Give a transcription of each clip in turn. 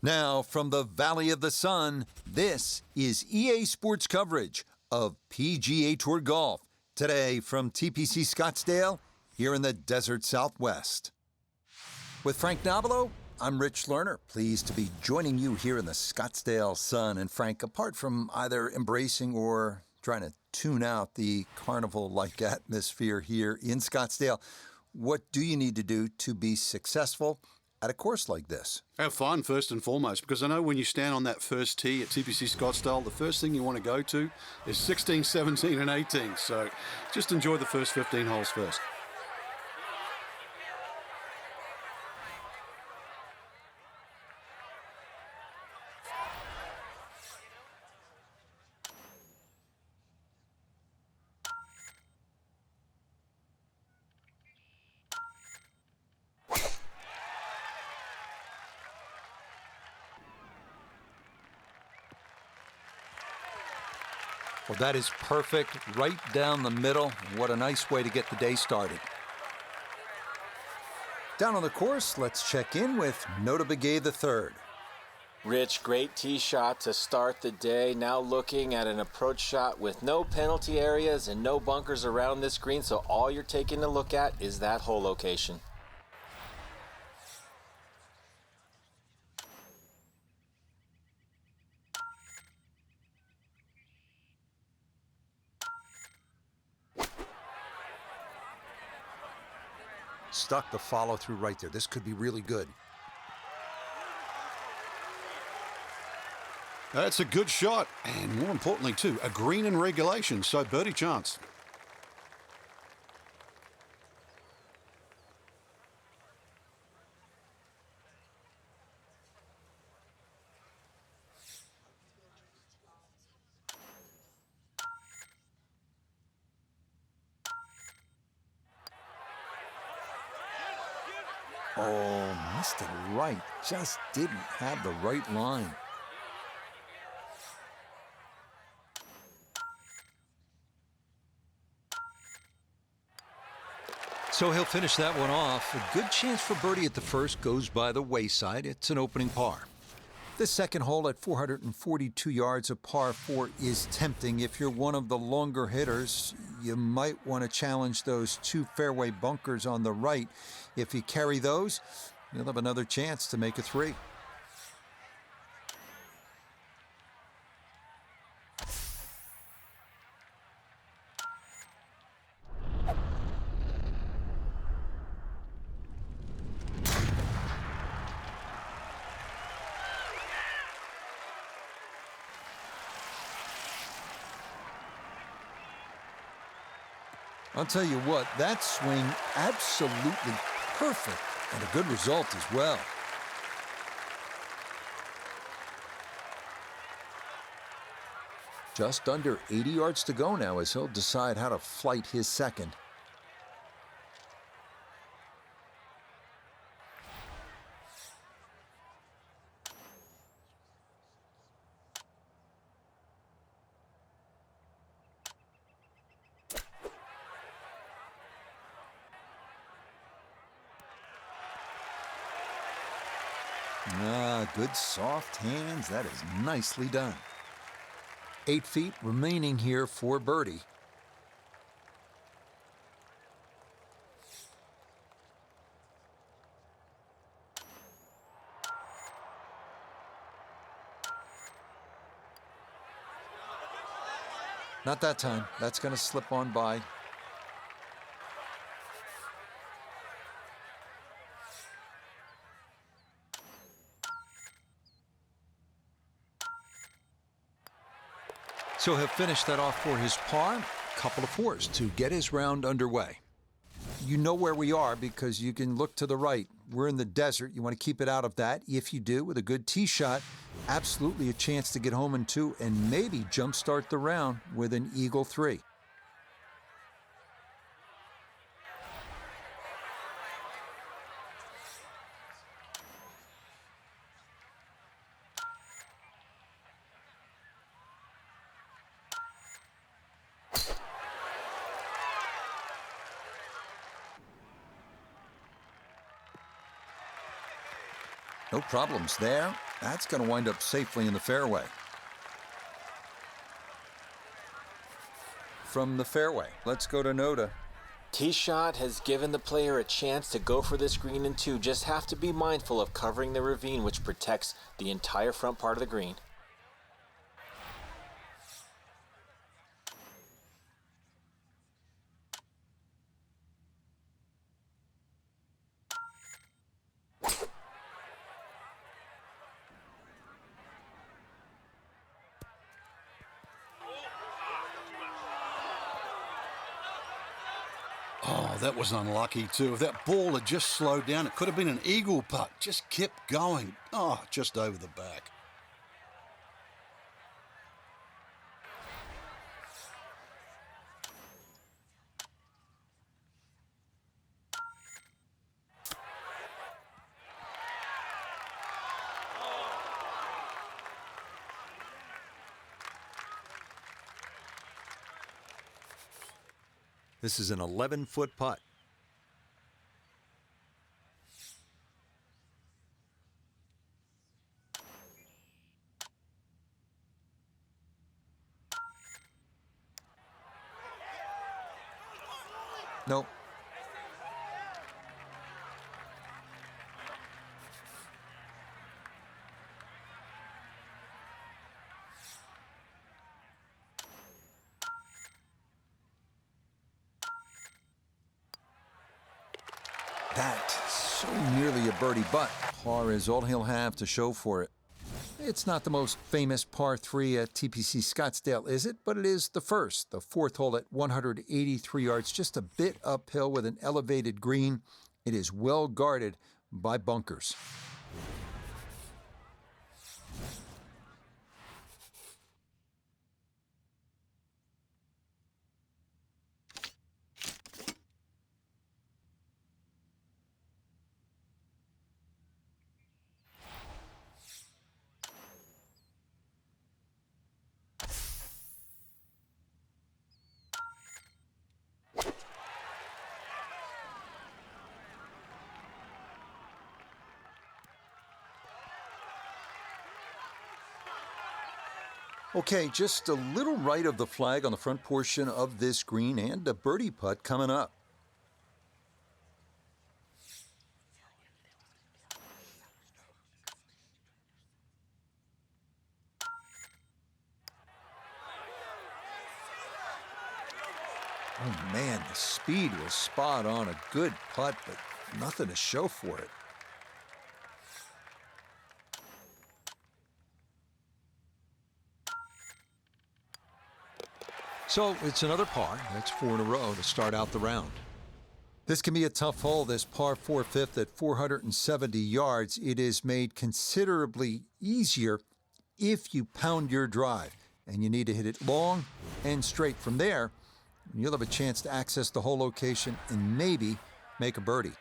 Now, from the Valley of the Sun, this is EA Sports coverage of PGA Tour Golf. Today from TPC Scottsdale, here in the desert Southwest. With Frank Nobilo, I'm Rich Lerner, pleased to be joining you here in the Scottsdale sun. And Frank, apart from either embracing or trying to tune out the carnival-like atmosphere here in Scottsdale, what do you need to do to be successful at a course like this? Have fun first and foremost, because I know when you stand on that first tee at TPC Scottsdale, the first thing you want to go to is 16, 17, and 18. So just enjoy the first 15 holes first. Well, that is perfect, right down the middle. What a nice way to get the day started. Down on the course, let's check in with Nota Begay III. Rich, great tee shot to start the day. Now looking at an approach shot with no penalty areas and no bunkers around this green, so all you're taking a look at is that hole location. Stuck the follow through right there. This could be really good. That's a good shot, and more importantly too, a green in regulation, so birdie chance. Oh, missed it right. Just didn't have the right line. So he'll finish that one off. A good chance for birdie at the first goes by the wayside. It's an opening par. The second hole at 442 yards, a par 4, is tempting. If you're one of the longer hitters, you might want to challenge those two fairway bunkers on the right. If you carry those, you'll have another chance to make a 3. I'll tell you what, that swing absolutely perfect and a good result as well. Just under 80 yards to go now as he'll decide how to flight his second. Good soft hands. That is nicely done. 8 feet remaining here for birdie. Not that time. That's going to slip on by. So he'll finish that off for his par. Couple of 4s to get his round underway. You know where we are because you can look to the right. We're in the desert. You want to keep it out of that. If you do, with a good tee shot, absolutely a chance to get home in 2 and maybe jumpstart the round with an eagle 3. No problems there. That's going to wind up safely in the fairway. From the fairway, let's go to Noda. Tee shot has given the player a chance to go for this green in two. Just have to be mindful of covering the ravine, which protects the entire front part of the green. Oh, that was unlucky too. If that ball had just slowed down, it could have been an eagle putt. Just kept going. Oh, just over the back. This is an 11-foot putt. Nope. That, so nearly a birdie, but par is all he'll have to show for it. It's not the most famous par 3 at TPC Scottsdale, is it? But it is the first, the fourth hole at 183 yards, just a bit uphill with an elevated green. It is well guarded by bunkers. Okay, just a little right of the flag on the front portion of this green, and a birdie putt coming up. Oh man, the speed was spot on. A good putt, but nothing to show for it. So it's another par. That's 4 in a row to start out the round. This can be a tough hole, this par 4 fifth at 470 yards. It is made considerably easier if you pound your drive, and you need to hit it long and straight. From there, you'll have a chance to access the hole location and maybe make a birdie.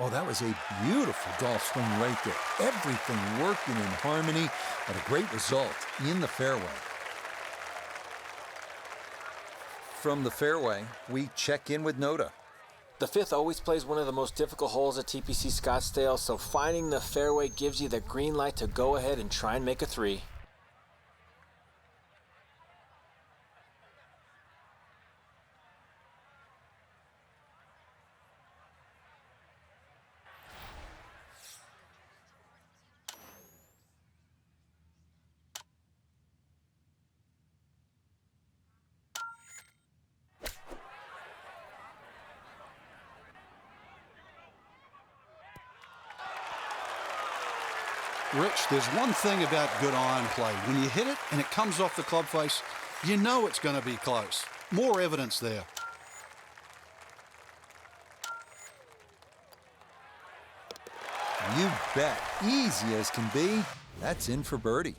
Oh, that was a beautiful golf swing right there. Everything working in harmony, but a great result in the fairway. From the fairway, we check in with Noda. The fifth always plays one of the most difficult holes at TPC Scottsdale, so finding the fairway gives you the green light to go ahead and try and make a 3. Rich, there's one thing about good iron play. When you hit it and it comes off the club face, you know it's going to be close. More evidence there. You bet. Easy as can be. That's in for birdie.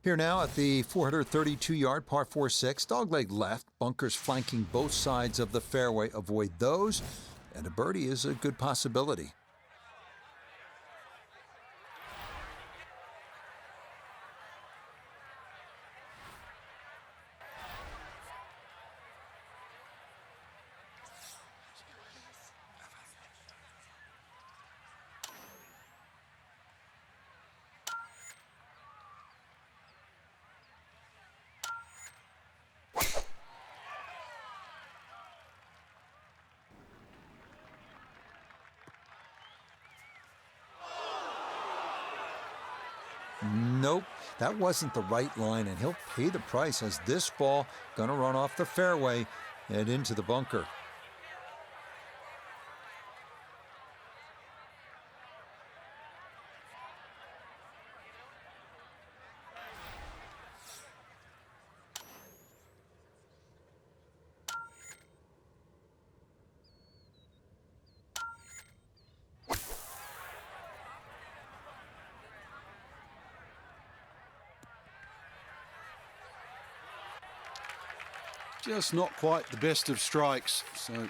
Here now at the 432-yard par 4-6, dogleg left, bunkers flanking both sides of the fairway. Avoid those, and a birdie is a good possibility. Nope, that wasn't the right line, and he'll pay the price as this ball gonna run off the fairway and into the bunker. Just not quite the best of strikes, so going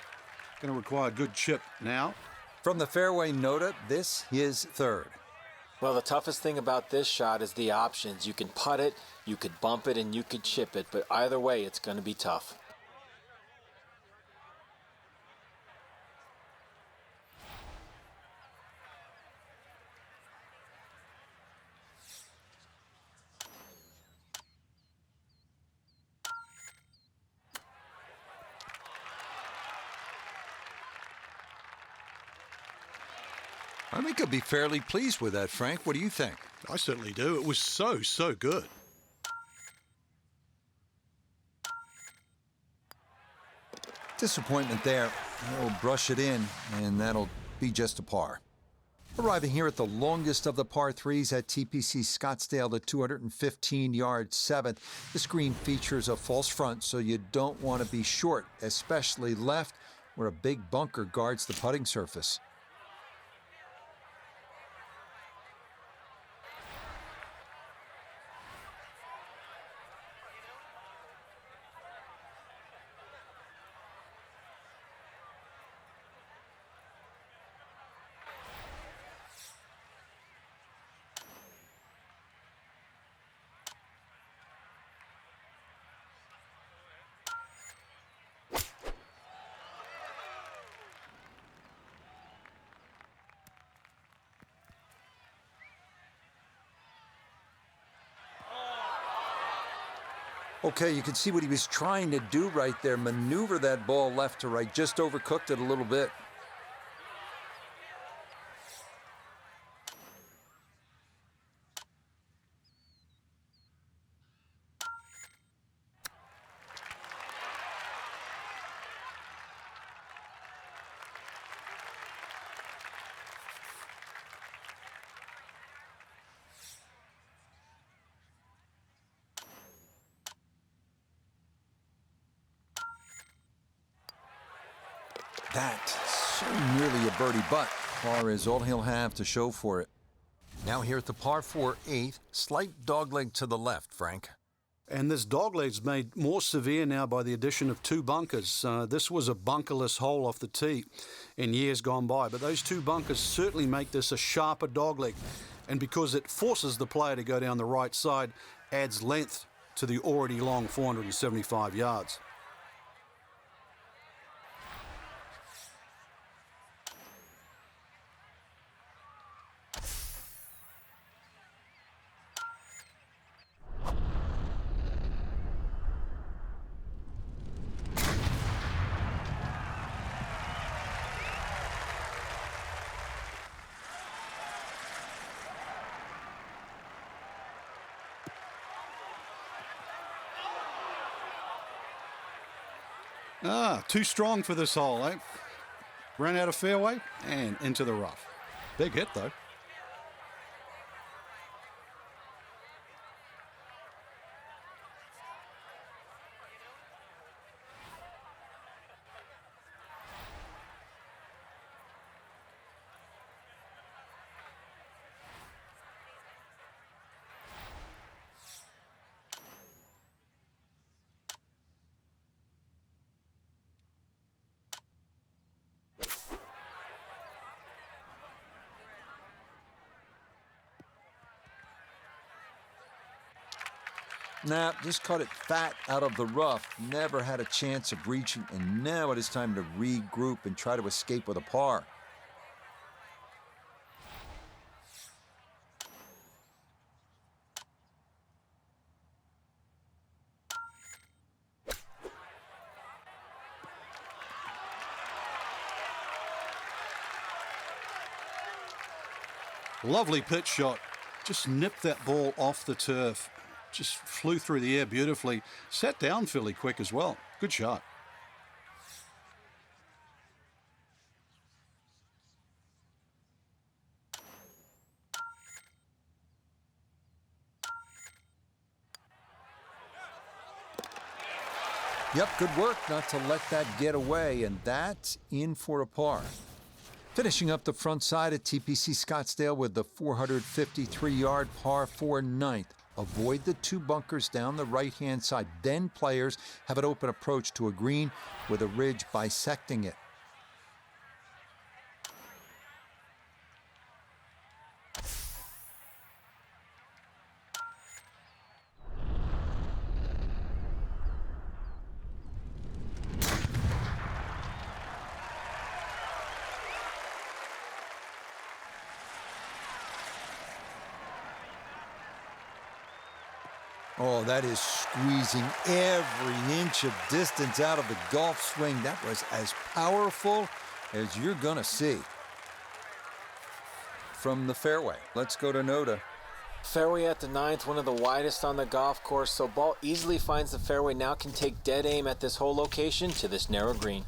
to require a good chip now. From the fairway nota, this is third. Well, the toughest thing about this shot is the options. You can putt it, you could bump it, and you could chip it, but either way, it's going to be tough. I think he'll be fairly pleased with that, Frank. What do you think? I certainly do. It was so good. Disappointment there. He'll brush it in, and that'll be just a par. Arriving here at the longest of the par threes at TPC Scottsdale, the 215-yard seventh. This green features a false front, so you don't want to be short, especially left, where a big bunker guards the putting surface. Okay, you can see what he was trying to do right there. Maneuver that ball left to right. Just overcooked it a little bit. That so nearly a birdie, but par is all he'll have to show for it. Now here at the par 4 8th, slight dogleg to the left, Frank. And this dogleg's made more severe now by the addition of two bunkers. This was a bunkerless hole off the tee in years gone by, but those two bunkers certainly make this a sharper dogleg. And because it forces the player to go down the right side, adds length to the already long 475 yards. Too strong for this hole, eh? Ran out of fairway and into the rough. Big hit, though. Nah, just caught it fat out of the rough. Never had a chance of reaching, and now it is time to regroup and try to escape with a par. Lovely pitch shot. Just nipped that ball off the turf. Just flew through the air beautifully. Sat down fairly quick as well. Good shot. Yep, good work not to let that get away, and that's in for a par. Finishing up the front side at TPC Scottsdale with the 453-yard par 4 ninth. Avoid the 2 bunkers down the right-hand side. Then players have an open approach to a green with a ridge bisecting it. Oh, that is squeezing every inch of distance out of the golf swing. That was as powerful as you're going to see. From the fairway, let's go to Noda. Fairway at the 9th, one of the widest on the golf course, so ball easily finds the fairway. Now can take dead aim at this whole location to this narrow green.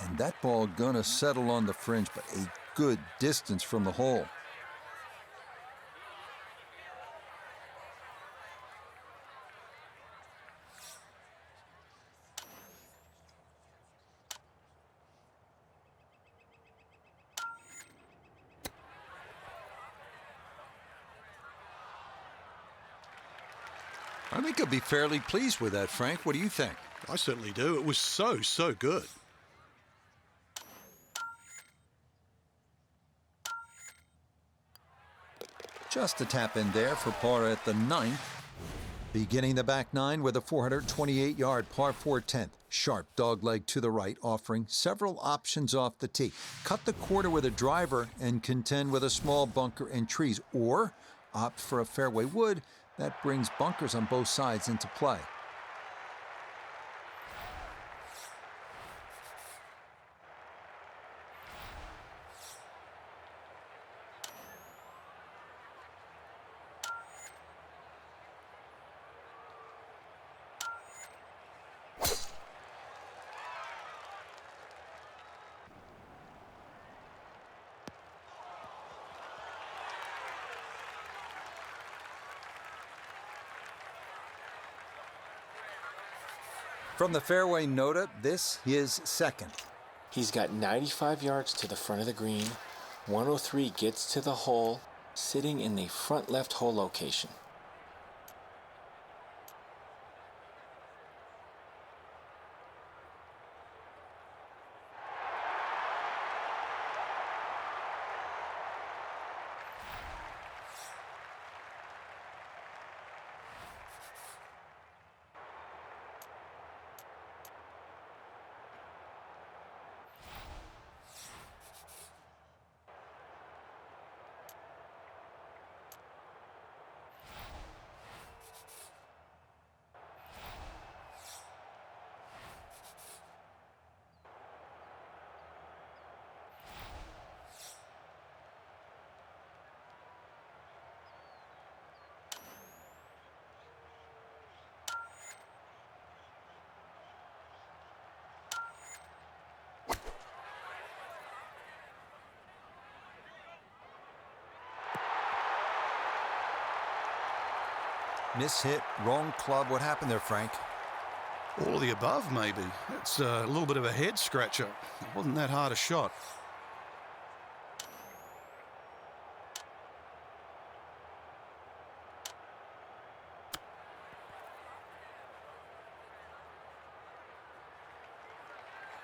And that ball gonna settle on the fringe, but a good distance from the hole. I think he'll be fairly pleased with that, Frank. What do you think? I certainly do. It was so good. Just a tap in there for par at the 9th. Beginning the back 9 with a 428-yard par 4 10th. Sharp dogleg to the right, offering several options off the tee. Cut the quarter with a driver and contend with a small bunker and trees, or opt for a fairway wood that brings bunkers on both sides into play. From the fairway, Noda, this is second. He's got 95 yards to the front of the green. 103 gets to the hole, sitting in the front left hole location. Mishit, wrong club. What happened there, Frank? All of the above, maybe. It's a little bit of a head scratcher. It wasn't that hard a shot.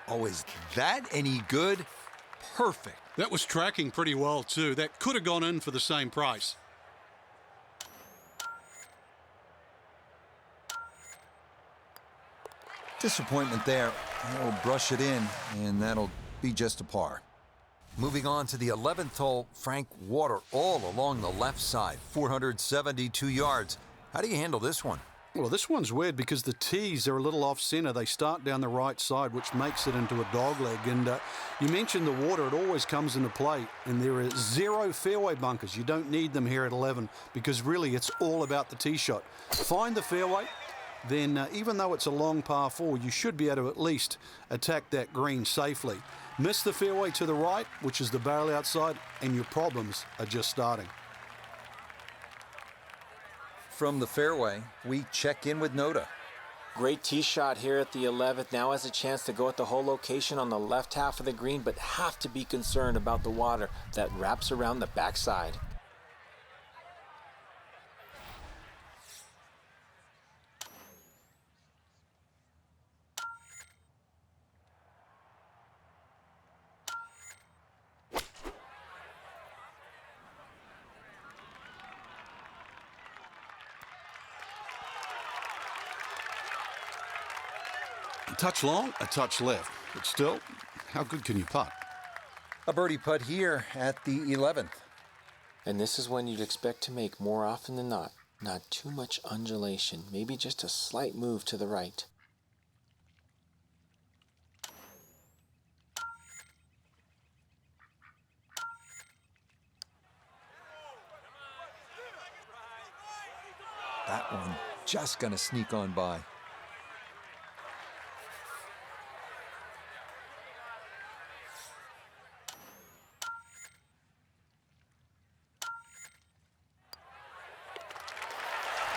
Oh, is that any good? Perfect. That was tracking pretty well, too. That could have gone in for the same price. Disappointment there. He'll brush it in, and that'll be just a par. Moving on to the 11th hole, Frank, water all along the left side, 472 yards. How do you handle this one? Well, this one's weird because the tees are a little off-center. They start down the right side, which makes it into a dogleg. And you mentioned the water. It always comes into play. And there are 0 fairway bunkers. You don't need them here at 11 because really it's all about the tee shot. Find the fairway. Then even though it's a long par 4, you should be able to at least attack that green safely. Miss the fairway to the right, which is the barrel outside, and your problems are just starting. From the fairway, we check in with Noda. Great tee shot here at the 11th. Now has a chance to go at the whole location on the left half of the green, but have to be concerned about the water that wraps around the backside. A touch long, a touch left. But still, how good can you putt? A birdie putt here at the 11th. And this is when you'd expect to make more often than not. Not too much undulation, maybe just a slight move to the right. That one just gonna sneak on by.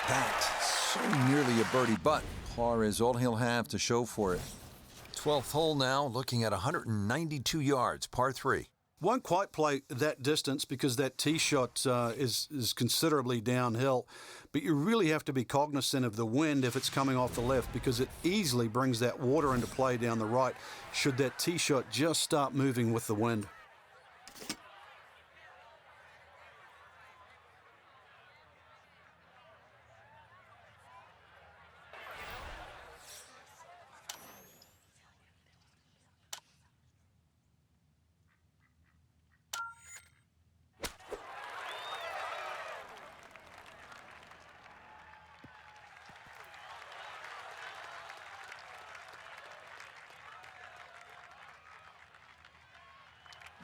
That's so nearly a birdie, but par is all he'll have to show for it. 12th hole now, looking at 192 yards, par 3. Won't quite play that distance because that tee shot is considerably downhill. But you really have to be cognizant of the wind if it's coming off the left because it easily brings that water into play down the right should that tee shot just start moving with the wind.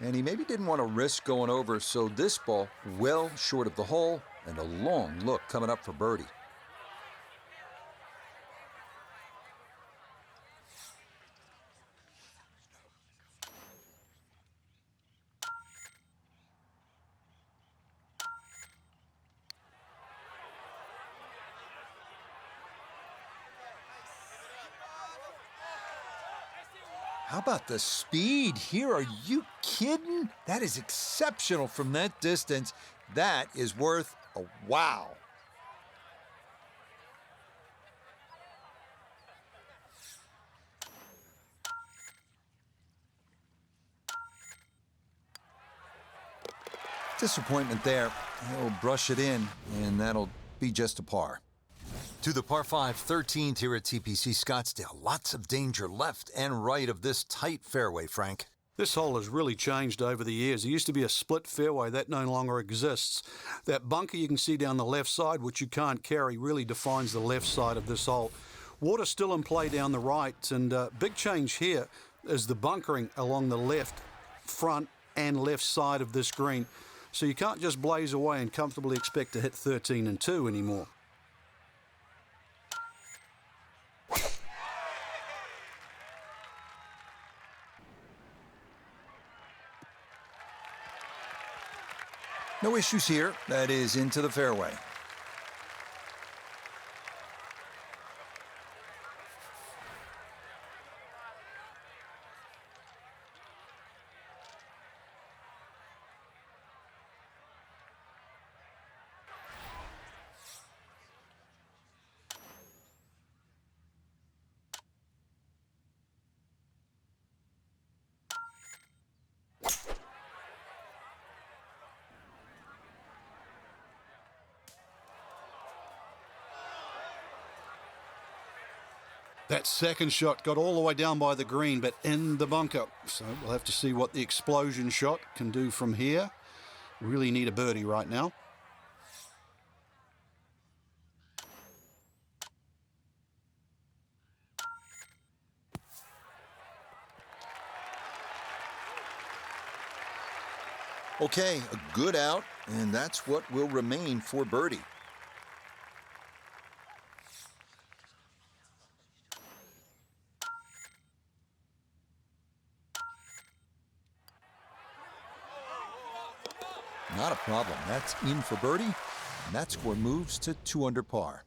And he maybe didn't want to risk going over, so this ball well short of the hole and a long look coming up for birdie. How about the speed here? Are you kidding? That is exceptional from that distance. That is worth a wow. Disappointment there. He'll brush it in, and that'll be just a par. To the par 5, 13th here at TPC Scottsdale. Lots of danger left and right of this tight fairway, Frank. This hole has really changed over the years. There used to be a split fairway. That no longer exists. That bunker you can see down the left side, which you can't carry, really defines the left side of this hole. Water still in play down the right, and big change here is the bunkering along the left, front, and left side of this green. So you can't just blaze away and comfortably expect to hit 13 and 2 anymore. No issues here. That is into the fairway. That second shot got all the way down by the green, but in the bunker. So we'll have to see what the explosion shot can do from here. Really need a birdie right now. Okay, a good out, and that's what will remain for birdie. Not a problem. That's in for birdie, and that score moves to 2 under par.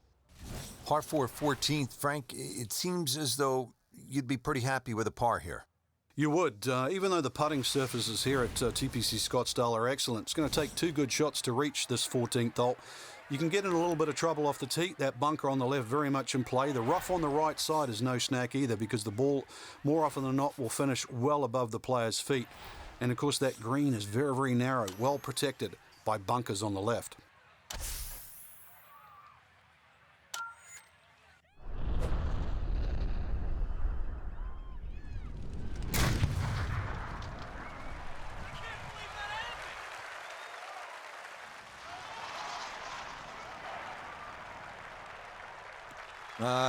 Par 4, 14th. Frank, it seems as though you'd be pretty happy with a par here. You would, even though the putting surfaces here at TPC Scottsdale are excellent. It's going to take 2 good shots to reach this 14th hole. You can get in a little bit of trouble off the tee. That bunker on the left very much in play. The rough on the right side is no snack either, because the ball, more often than not, will finish well above the player's feet. And of course that green is very, very narrow, well protected by bunkers on the left.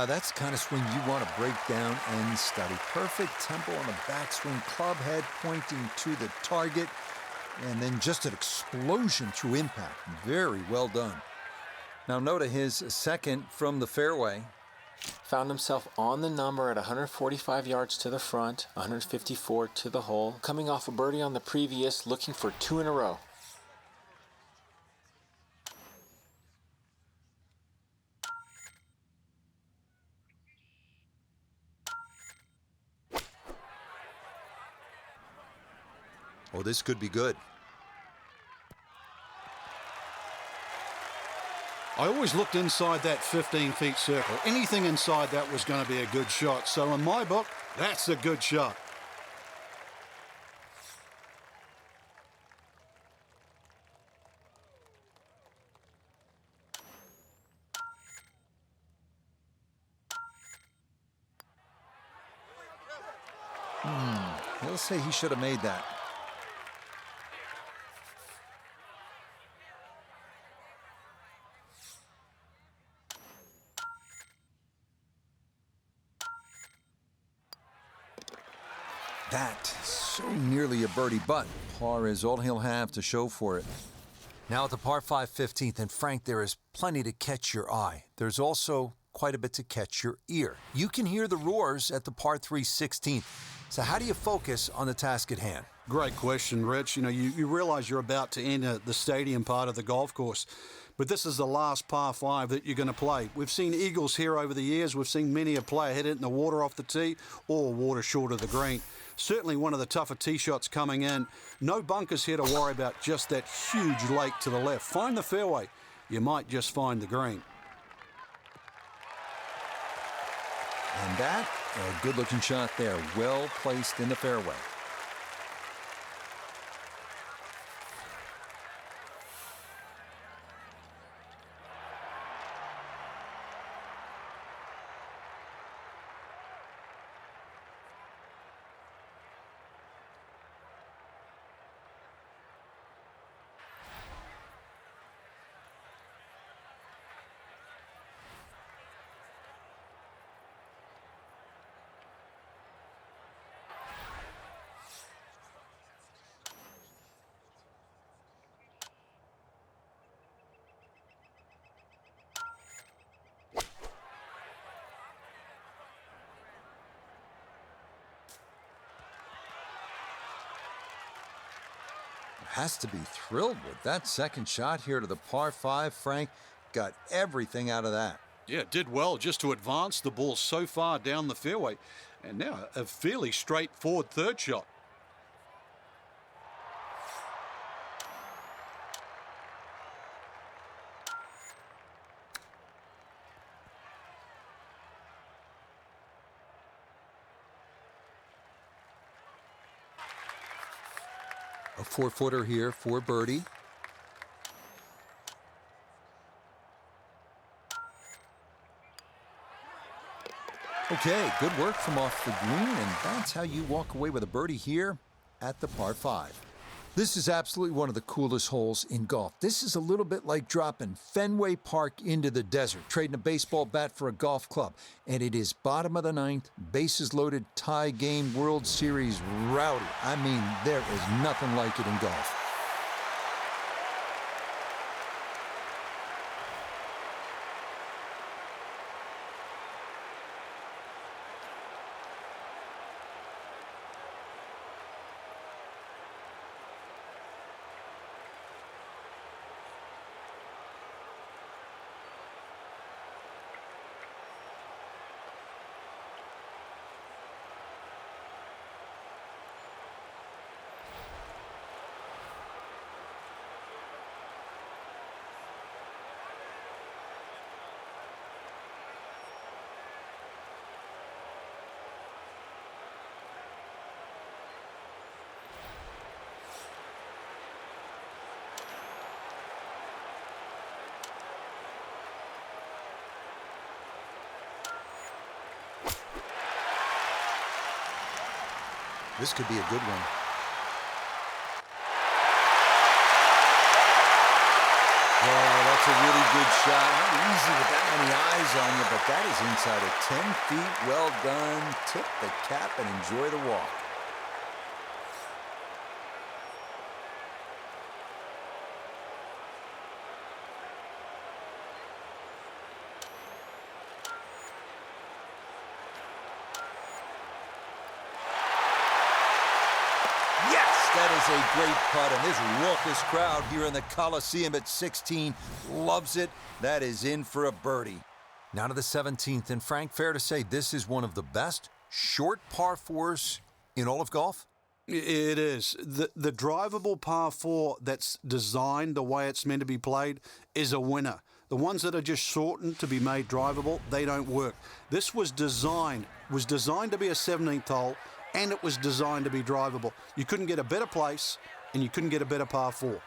That's the kind of swing you want to break down and study. Perfect tempo on the backswing, club head pointing to the target, and then just an explosion through impact. Very well done. Now note his second from the fairway. Found himself on the number at 145 yards to the front, 154 to the hole, coming off a birdie on the previous, looking for 2 in a row. Oh, this could be good. I always looked inside that 15-feet circle. Anything inside that was going to be a good shot. So in my book, that's a good shot. He'll say he should have made that. That, so nearly a birdie, but par is all he'll have to show for it. Now at the par 5 15th, and Frank, there is plenty to catch your eye. There's also quite a bit to catch your ear. You can hear the roars at the par 3 16th. So how do you focus on the task at hand? Great question, Rich. You realize you're about to enter the stadium part of the golf course, but this is the last par 5 that you're going to play. We've seen eagles here over the years. We've seen many a player hit it in the water off the tee or water short of the green. Certainly one of the tougher tee shots coming in. No bunkers here to worry about, just that huge lake to the left. Find the fairway. You might just find the green. And that, a good-looking shot there, well placed in the fairway. Has to be thrilled with that second shot here to the par 5. Frank got everything out of that. Yeah, did well just to advance the ball so far down the fairway. And now a fairly straightforward third shot. A 4-footer here for birdie. Okay, good work from off the green, and that's how you walk away with a birdie here at the par 5. This is absolutely one of the coolest holes in golf. This is a little bit like dropping Fenway Park into the desert, trading a baseball bat for a golf club. And it is bottom of the 9th, bases loaded, tie game, World Series rowdy. I mean, there is nothing like it in golf. This could be a good one. Yeah, that's a really good shot. Not easy with that many eyes on you, but that is inside of 10 feet. Well done. Tip the cap and enjoy the walk. That is a great putt, and this raucous crowd here in the Coliseum at 16 loves it. That is in for a birdie. Now to the 17th, and Frank, fair to say this is one of the best short par 4s in all of golf? It is. The drivable par 4 that's designed the way it's meant to be played is a winner. The ones that are just shortened to be made drivable, they don't work. This was designed to be a 17th hole, and it was designed to be drivable. You couldn't get a better place, and you couldn't get a better par 4.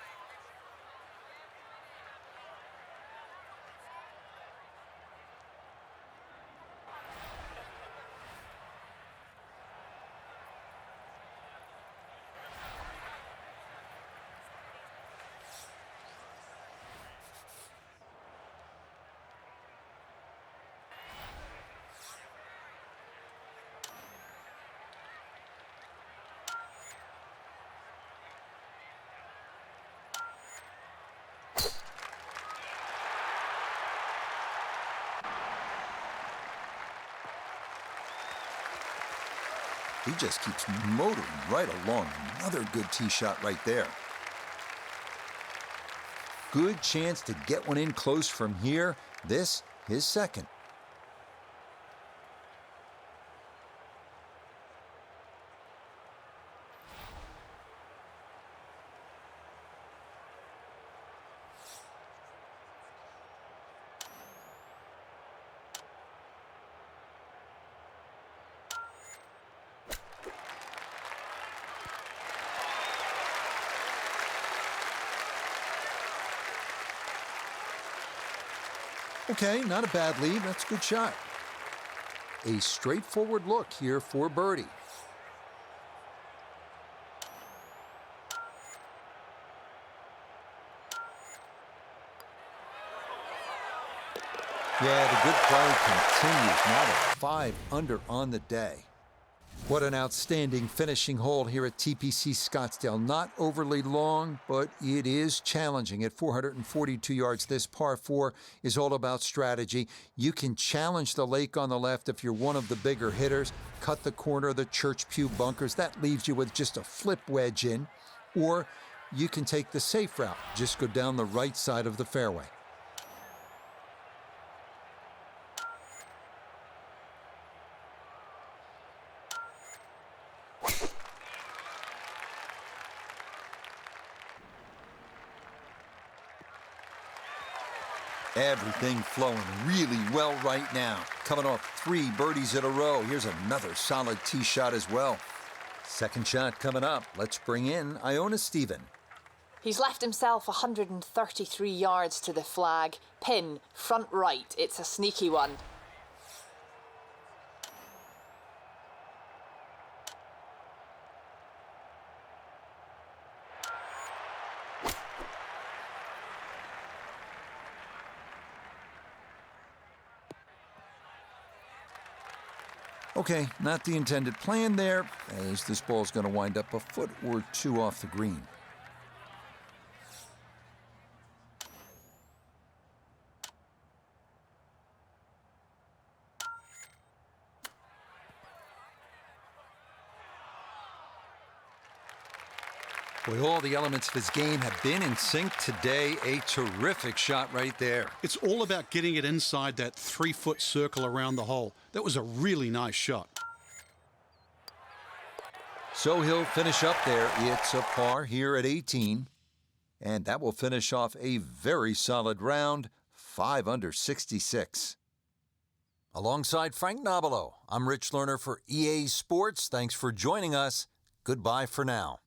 He just keeps motoring right along. Another good tee shot right there. Good chance to get one in close from here. This, his second. Okay, not a bad lead. That's a good shot. A straightforward look here for birdie. Yeah, the good play continues. Now at 5 under on the day. What an outstanding finishing hole here at TPC Scottsdale. Not overly long, but it is challenging. At 442 yards, this par 4 is all about strategy. You can challenge the lake on the left if you're one of the bigger hitters. Cut the corner of the church pew bunkers. That leaves you with just a flip wedge in. Or you can take the safe route. Just go down the right side of the fairway. Everything flowing really well right now. Coming off 3 birdies in a row. Here's another solid tee shot as well. Second shot coming up. Let's bring in Iona Stephen. He's left himself 133 yards to the flag. Pin, front right. It's a sneaky one. Okay, not the intended plan there, as this ball's going to wind up a foot or two off the green. Boy, all the elements of his game have been in sync today. A terrific shot right there. It's all about getting it inside that 3-foot circle around the hole. That was a really nice shot. So he'll finish up there. It's a par here at 18. And that will finish off a very solid round, 5 under 66. Alongside Frank Nobilo, I'm Rich Lerner for EA Sports. Thanks for joining us. Goodbye for now.